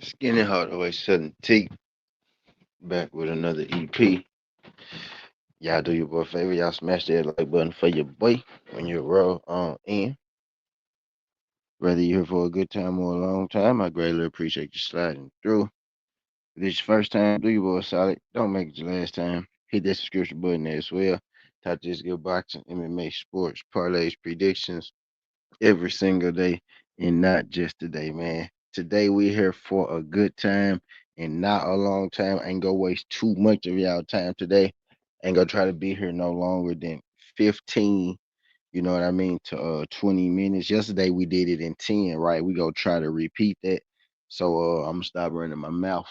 Skinny Hardaway Southern Tea back with another EP. Y'all do your boy a favor. Y'all smash that like button for your boy when you roll on in. Whether you're here for a good time or a long time, I greatly appreciate you sliding through. If this your first time, do your boy a solid. Don't make it your last time. Hit that subscription button there as well. Talk this good boxing, MMA, sports, parlays, predictions every single day and not just today, man. Today we here for a good time and not a long time. Ain't gonna waste too much of y'all time today. Ain't gonna try to be here no longer than 15, you know what I mean, to 20 minutes. Yesterday we did it in 10, right? We gonna try to repeat that. So I'm gonna stop running my mouth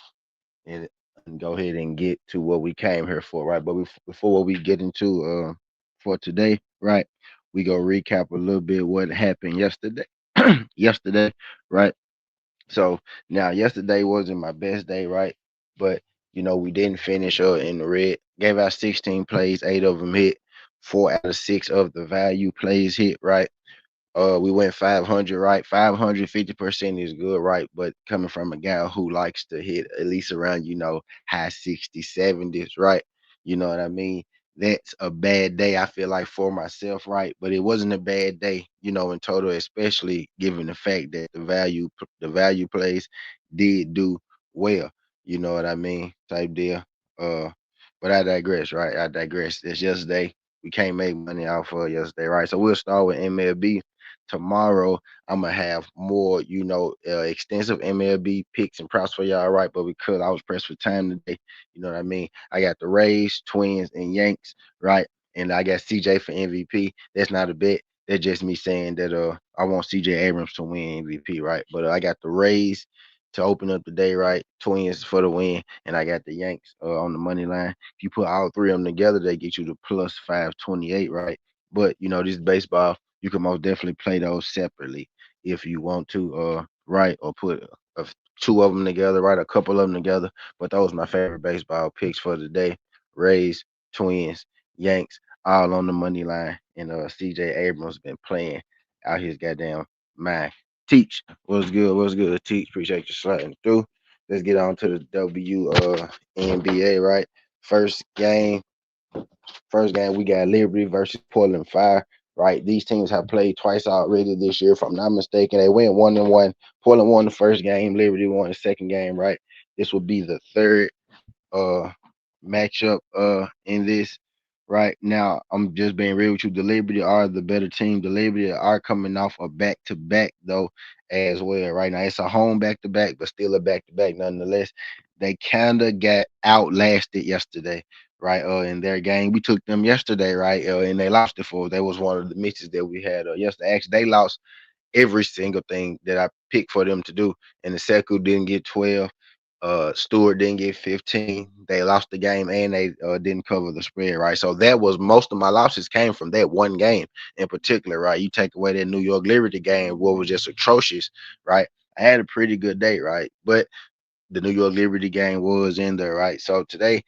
and, and go ahead and get to what we came here for, right? But before we get into for today, right? We go recap a little bit what happened yesterday. Yesterday, right? So now yesterday wasn't my best day, right? But we didn't finish in the red. Gave out 16 plays, 8 of them hit. 4 out of 6 of the value plays hit, right? We went 500, right? 550% is good, right? But coming from a guy who likes to hit at least around, high 60s, 70s, right? You know what I mean? That's a bad day, I feel like, for myself, right? But it wasn't a bad day, in total, especially given the fact that the value plays did do well. You know what I mean? Type deal. Uh, but I digress, right? I digress. It's yesterday. We can't make money off of yesterday, right? So we'll start with MLB. Tomorrow, I'm gonna have more, extensive MLB picks and props for y'all, right? But because I was pressed for time today, you know what I mean? I got the Rays, Twins, and Yanks, right? And I got CJ for MVP. That's not a bet. That's just me saying that I want CJ Abrams to win MVP, right? But I got the Rays to open up the day, right? Twins for the win, and I got the Yanks on the money line. If you put all three of them together, they get you to plus 528, right? But this is baseball. You can most definitely play those separately if you want to, right? Or put two of them together, right? A couple of them together. But those are my favorite baseball picks for the day. Rays, Twins, Yanks, all on the money line. And CJ Abrams been playing out his goddamn mind. Teach, what's good? What's good? Teach, appreciate you sliding through. Let's get on to the WNBA, right? First game, First game, we got Liberty versus Portland Fire. Right, these teams have played twice already this year, if I'm not mistaken. They went 1-1. Portland won the first game. Liberty won the second game. Right, this will be the third uh matchup in this. Right now, I'm just being real with you. The Liberty are the better team. The Liberty are coming off a back to back though as well. Right now, it's a home back to back, but still a back to back nonetheless. They kind of got outlasted yesterday, right? In their game, we took them yesterday, right? And they lost it for. That was one of the misses that we had yesterday. Actually, they lost every single thing that I picked for them to do. And the Sekou didn't get 12. Stewart didn't get 15. They lost the game and they didn't cover the spread, right? So that was most of my losses came from that one game in particular, right? You take away that New York Liberty game, what was just atrocious, right? I had a pretty good day, right? But the New York Liberty game was in there, right? So today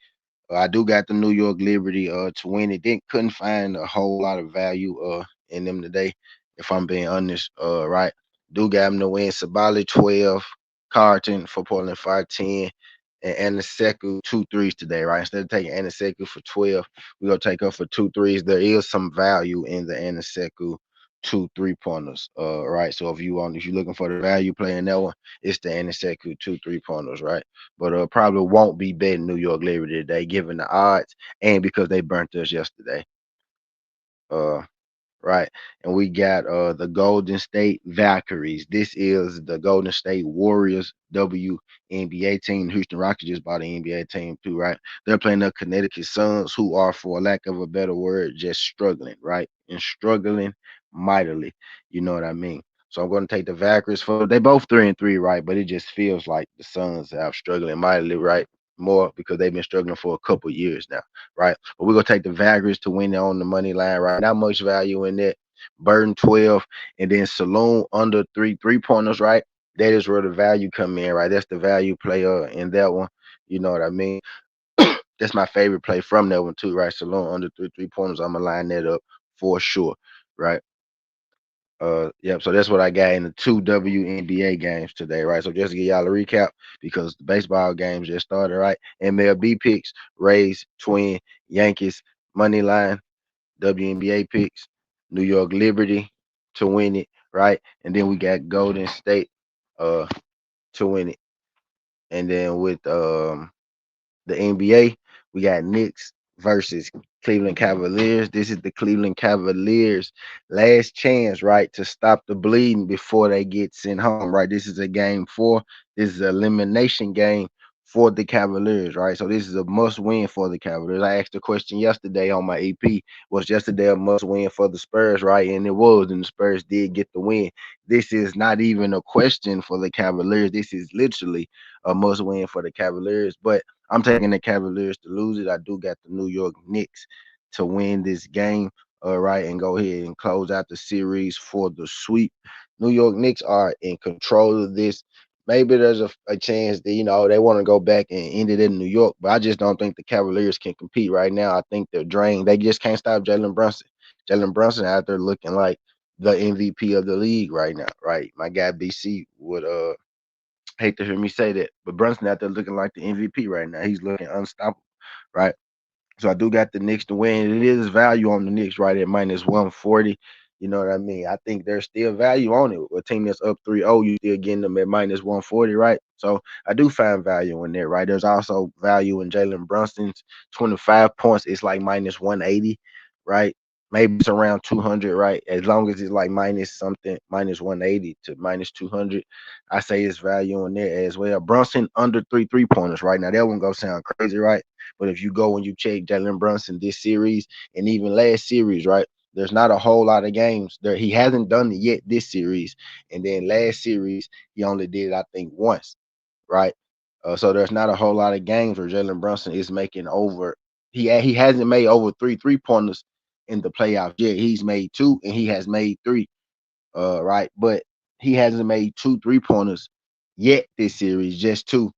I do got the New York Liberty to win it. Didn't couldn't find a whole lot of value in them today, if I'm being honest. Right. Do got them to win. Sabali 12, Carlton for Portland 5-10, and Anaseku 2 threes today, right? Instead of taking Anaseku for 12, we're gonna take her for 2 threes. There is some value in the Anaseku 2 3-pointers. Right. So if you're looking for the value play in that one, it's the Anaseku 2 3-pointers, right? But probably won't be betting New York Liberty today, given the odds and because they burnt us yesterday. Uh, right. And we got the Golden State Valkyries. This is the Golden State Warriors WNBA team. The Houston Rockets just bought an NBA team too, right? They're playing the Connecticut Suns, who are, for lack of a better word, just struggling, right? And struggling mightily. You know what I mean? So I'm going to take the Valkyries for they both 3-3, right? But it just feels like the Suns are struggling mightily, right? More because they've been struggling for a couple years now, right? But we're gonna take the Valkyries to win it on the money line, right? Not much value in it. Burton 12, and then Saloon under 3 3-pointers, right? That is where the value come in, right? That's the value player in that one. You know what I mean? That's my favorite play from that one too, right? Saloon under 3 3-pointers. I'm gonna line that up for sure, right? Yep. So that's what I got in the two WNBA games today, right? So just to give y'all a recap, because the baseball games just started, right? MLB picks: Rays, Twin, Yankees, money line. WNBA picks: New York Liberty to win it, right? And then we got Golden State, uh, to win it. And then with the NBA, we got Knicks versus Cleveland Cavaliers. This is the Cleveland Cavaliers' last chance, right, to stop the bleeding before they get sent home, right? This is a game four. This is an elimination game for the Cavaliers, right? So this is a must win for the Cavaliers. I asked a question yesterday on my EP. Was yesterday a must win for the Spurs, right? And it was, and the Spurs did get the win. This is not even a question for the Cavaliers. This is literally a must win for the Cavaliers. But I'm taking the Cavaliers to lose it. I do got the New York Knicks to win this game, right, and go ahead and close out the series for the sweep. New York Knicks are in control of this. Maybe there's a chance that they want to go back and end it in New York, but I just don't think the Cavaliers can compete right now. I think they're drained. They just can't stop Jalen Brunson. Jalen Brunson out there looking like the MVP of the league right now, right? My guy BC would hate to hear me say that, but Brunson out there looking like the MVP right now. He's looking unstoppable, right? So I do got the Knicks to win. It is value on the Knicks right at minus 140. You know what I mean? I think there's still value on it. A team that's up 3-0, you still getting them at minus 140, right? So I do find value in there, right? There's also value in Jalen Brunson's 25 points. It's like minus 180, right? Maybe it's around 200, right? As long as it's like minus something, minus 180 to minus 200, I say it's value in there as well. Brunson under 3 3-pointers right now. That one go sound crazy, right? But if you go and you check Jalen Brunson this series and even last series, right? There's not a whole lot of games there. He hasn't done it yet this series. And then last series, he only did it, I think, once, right? So there's not a whole lot of games where Jalen Brunson is making over. He hasn't made over 3 3-pointers in the playoffs yet. He's made two and he has made three, right? But he hasn't made 2 3-pointers yet this series, just two,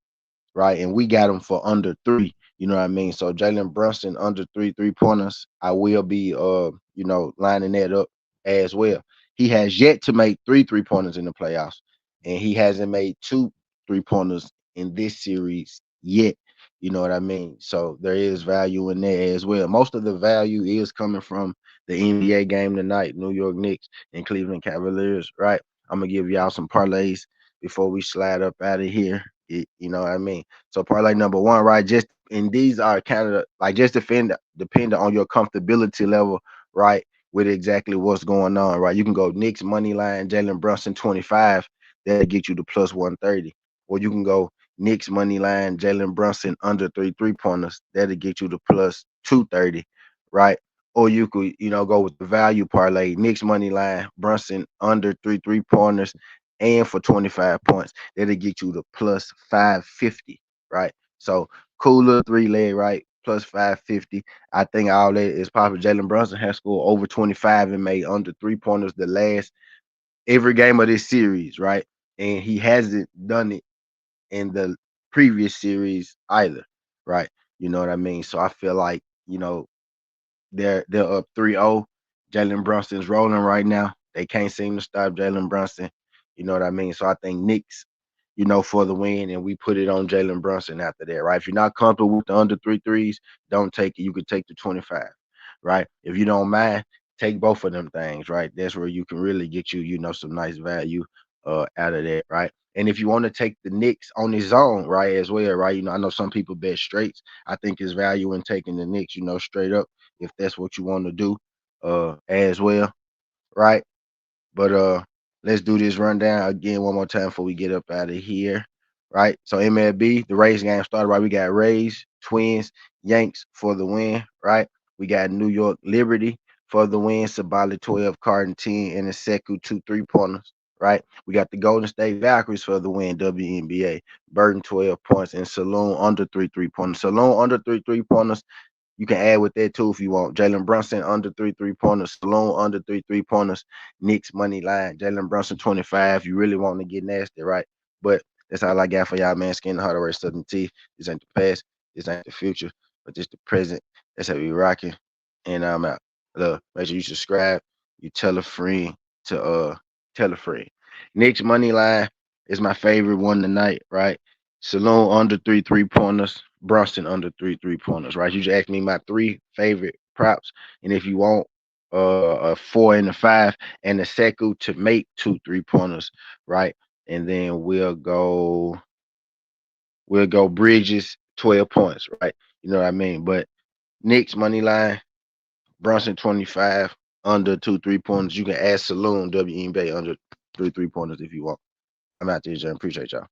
right? And we got him for under three. You know what I mean? So Jalen Brunson under 3 3-pointers. I will be lining that up as well. He has yet to make 3 3-pointers in the playoffs, and he hasn't made 2 3-pointers in this series yet. You know what I mean? So there is value in there as well. Most of the value is coming from the NBA game tonight, New York Knicks and Cleveland Cavaliers, right? I'm gonna give y'all some parlays before we slide up out of here. You know what I mean? So parlay number one, right? Just and these are kind of like just depending on your comfortability level, right? With exactly what's going on, right? You can go Knicks money line, Jalen Brunson 25, that'll get you to plus 130. Or you can go Knicks money line, Jalen Brunson under 3 3-pointers, that'll get you to plus 230, right? Or you could, go with the value parlay, Knicks money line, Brunson under 3 3-pointers, and for 25 points, that'll get you to plus 550, right? So cooler three leg, right? Plus 550. I think all that is probably Jalen Brunson has scored over 25 and made under 3 pointers the last every game of this series, right? And he hasn't done it in the previous series either, right? You know what I mean? So I feel like, they're up 3-0. Jalen Brunson's rolling right now. They can't seem to stop Jalen Brunson. You know what I mean? So I think Knicks, for the win, and we put it on Jalen Brunson after that, right? If you're not comfortable with the under three threes, don't take it. You could take the 25, right? If you don't mind, take both of them things, right? That's where you can really get some nice value out of that, right? And if you want to take the Knicks on his own, right, as well, right? I know some people bet straights. I think there's value in taking the Knicks, straight up if that's what you want to do, as well, right? But let's do this rundown again one more time before we get up out of here. Right. So MLB, the Rays game started, right? We got Rays, Twins, Yanks for the win, right? We got New York Liberty for the win, Sabali 12, Carden 10, and a Seku 2 3-pointers. Right. We got the Golden State Valkyries for the win, WNBA. Burton 12 points and Saloon under 3 3-pointers. Saloon under 3 3-pointers. You can add with that too if you want. Jalen Brunson under 3 3-pointers. Sloan under 3 3-pointers. Knicks money line. Jalen Brunson 25. You really want to get nasty, right? But that's all I got for y'all, man. Skin the hardware, Southern Tea. This ain't the past. This ain't the future. But this the present. That's how we rocking. And I'm out. Look, make sure you subscribe. You tell a friend. to tell a friend. Knicks money line is my favorite one tonight, right? Saloon under 3 3-pointers, Brunson under 3 3-pointers, right? You just asked me my 3 favorite props, and if you want a 4 and a 5 and a Seku to make 2 3-pointers, right? And then we'll go Bridges 12 points, right? You know what I mean? But Knicks money line, Brunson 25 under 2 3-pointers. You can add Saloon WNBA under 3 3-pointers if you want. I'm out there, John. Appreciate y'all.